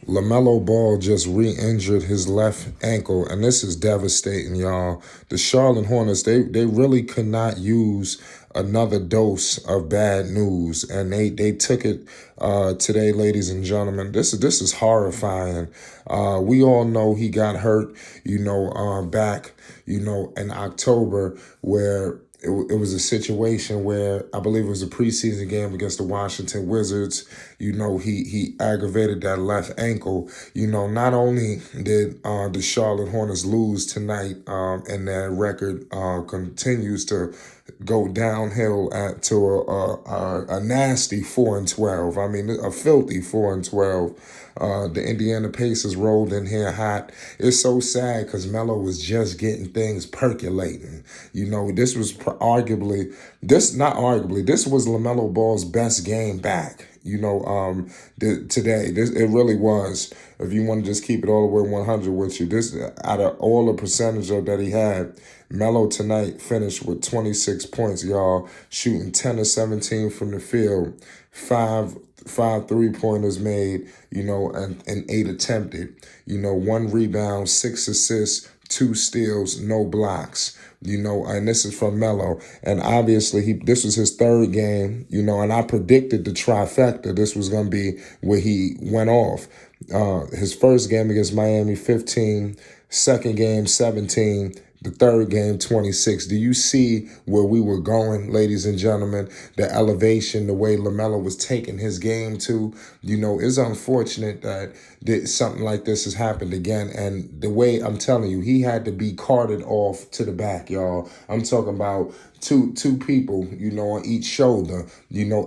Lamelo Ball just re-injured his left ankle, and this is devastating, y'all. The Charlotte Hornets, they really could not use another dose of bad news, and they took it today, ladies and gentlemen. This is horrifying. We all know he got hurt, back, in October, where it was a situation where I believe it was a preseason game against the Washington Wizards. He aggravated that left ankle. Not only did the Charlotte Hornets lose tonight, and their record continues to go downhill to a nasty 4-12. I mean, a filthy 4-12. The Indiana Pacers rolled in here hot. It's so sad because Melo was just getting things percolating. This was this was LaMelo Ball's best game back. Today, it really was. If you want to just keep it all the way 100 with you, this out of all the percentage that he had, Melo tonight finished with 26 points, y'all, shooting 10 of 17 from the field, five 3-pointers made, and 8 attempted, 1 rebound, 6 assists, 2 steals, no blocks. And this is from Melo. And obviously, this was his third game, and I predicted the trifecta. This was going to be where he went off. His first game against Miami, 15, second game, 17, the third game, 26. Do you see where we were going, ladies and gentlemen? The elevation, the way LaMelo was taking his game to, it's unfortunate that something like this has happened again. And the way I'm telling you, he had to be carted off to the back, y'all. I'm talking about two people, on each shoulder,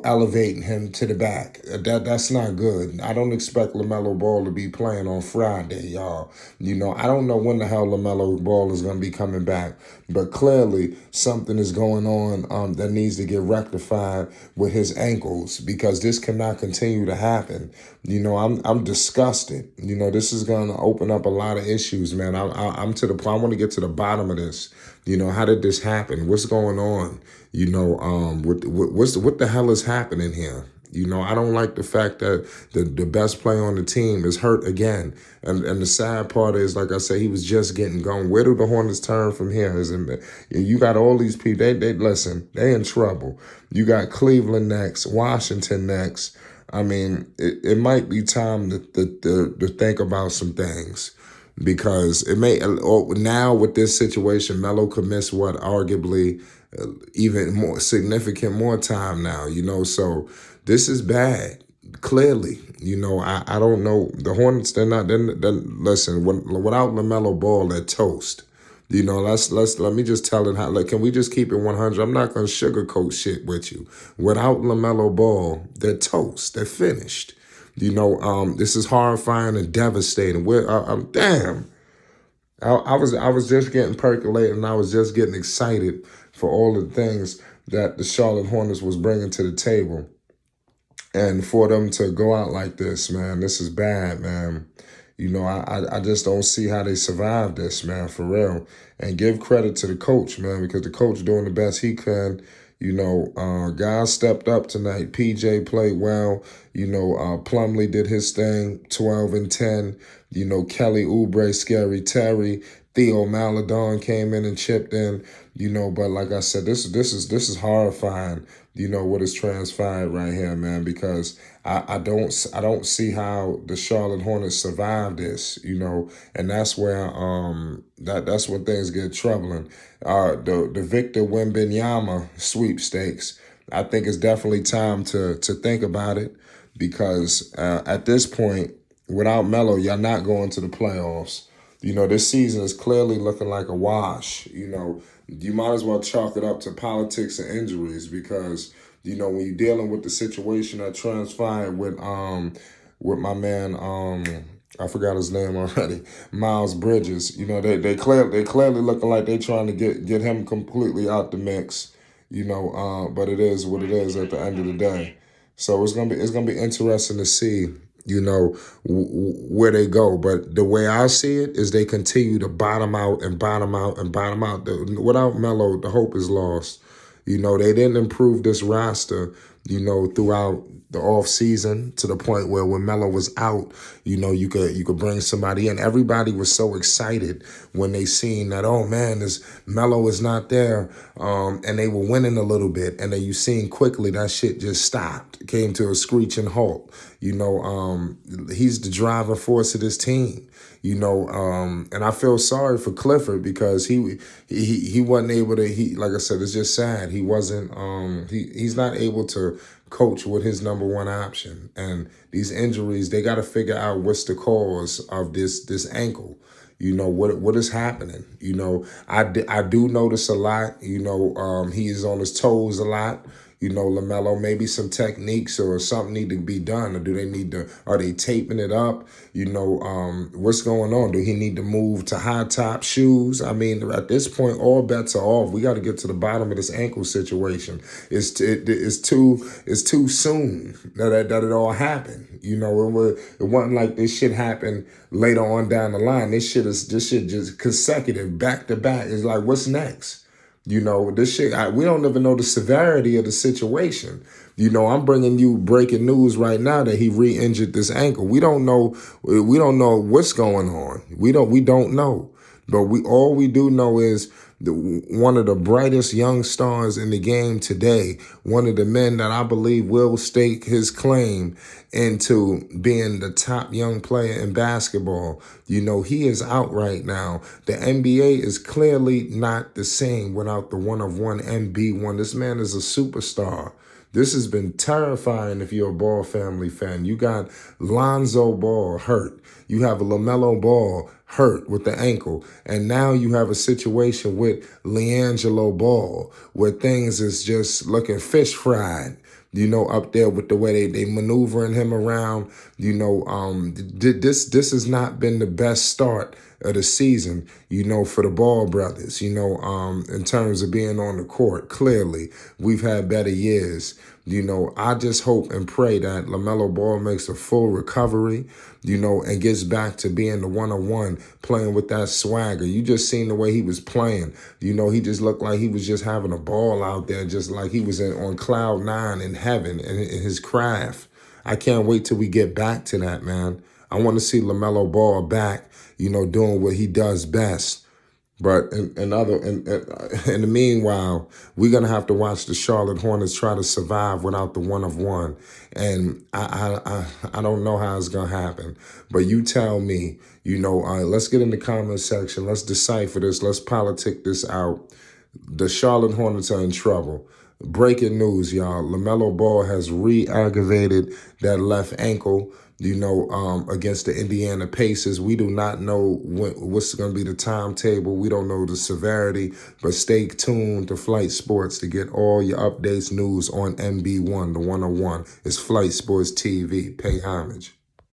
elevating him to the back. That's not good. I don't expect LaMelo Ball to be playing on Friday, y'all. I don't know when the hell LaMelo Ball is going to be coming back, but clearly something is going on that needs to get rectified with his ankles, because this cannot continue to happen. I'm disgusted. This is going to open up a lot of issues, man. I'm to the point. I want to get to the bottom of this. How did this happen? What's going on? What the hell is happening here? I don't like the fact that the best player on the team is hurt again. And the sad part is, like I said, he was just getting going. Where do the Hornets turn from here? You got all these people. They listen, they in trouble. You got Cleveland next, Washington next. I mean, it might be time to think about some things. Because it may now with this situation, Melo could miss what arguably even more significant more time now. So this is bad. Clearly, I don't know. The Hornets, they're listen. Without LaMelo Ball, they're toast. Let me just tell it how. Can we just keep it 100? I'm not gonna sugarcoat shit with you. Without LaMelo Ball, they're toast. They're finished. This is horrifying and devastating. Damn. I was just getting percolated, and I was just getting excited for all the things that the Charlotte Hornets was bringing to the table. And for them to go out like this, man, this is bad, man. I just don't see how they survived this, man, for real. And give credit to the coach, man, because the coach doing the best he can. Guys stepped up tonight. PJ played well. Plumlee did his thing, 12 and 10. Kelly Oubre, Scary Terry, Theo Maladon came in and chipped in. But like I said, this is horrifying. What is transpired right here, man, because I don't see how the Charlotte Hornets survived this, and that's where that's when things get troubling. The Victor Wembanyama sweepstakes, I think it's definitely time to think about it, because at this point, without Melo, y'all not going to the playoffs. This season is clearly looking like a wash. You might as well chalk it up to politics and injuries, because, when you're dealing with the situation that transpired with my man, I forgot his name already, Miles Bridges. They clearly looking like they trying to get him completely out the mix. But it is what it is at the end of the day. So it's gonna be interesting to see, where they go. But the way I see it is they continue to bottom out and bottom out and bottom out. Without Melo, the hope is lost. They didn't improve this roster, throughout the off season to the point where when Melo was out, you could bring somebody in. Everybody was so excited when they seen that, oh man, this Melo is not there, and they were winning a little bit, and then you seen quickly that shit just stopped. It came to a screeching halt. He's the driving force of this team. And I feel sorry for Clifford because he wasn't able to. Like I said, it's just sad. He wasn't. He's not able to coach with his number one option. And these injuries, they got to figure out what's the cause of this ankle. What is happening. I do notice a lot. He is on his toes a lot. Lamelo, maybe some techniques or something need to be done, or are they taping it up? What's going on? Do he need to move to high top shoes? I mean, at this point, all bets are off. We got to get to the bottom of this ankle situation. It's too soon that it all happened. It wasn't like this shit happened later on down the line. This shit just consecutive, back to back. It's like, what's next? This shit, we don't even know the severity of the situation. I'm bringing you breaking news right now that he re-injured this ankle. We don't know what's going on. We don't know. But all we do know is one of the brightest young stars in the game today, one of the men that I believe will stake his claim into being the top young player in basketball. He is out right now. The NBA is clearly not the same without the one-of-one MB1. This man is a superstar. This has been terrifying if you're a Ball family fan. You got Lonzo Ball hurt. You have a Lamelo Ball hurt with the ankle. And now you have a situation with LiAngelo Ball where things is just looking fish fried. Up there with the way they maneuvering him around. This has not been the best start of the season, for the Ball brothers, in terms of being on the court. Clearly, we've had better years. I just hope and pray that LaMelo Ball makes a full recovery, and gets back to being the one-on-one, playing with that swagger. You just seen the way he was playing. He just looked like he was just having a ball out there, just like he was on cloud nine in heaven in his craft. I can't wait till we get back to that, man. I want to see LaMelo Ball back, doing what he does best. But in the meanwhile, we're going to have to watch the Charlotte Hornets try to survive without the one-of-one. And I don't know how it's going to happen. But you tell me, let's get in the comment section. Let's decipher this. Let's politic this out. The Charlotte Hornets are in trouble. Breaking news, y'all. LaMelo Ball has re-aggravated that left ankle, against the Indiana Pacers. We do not know what's going to be the timetable. We don't know the severity, but stay tuned to Flight Sports to get all your updates, news on MB1, the 101. It's Flight Sports TV. Pay homage.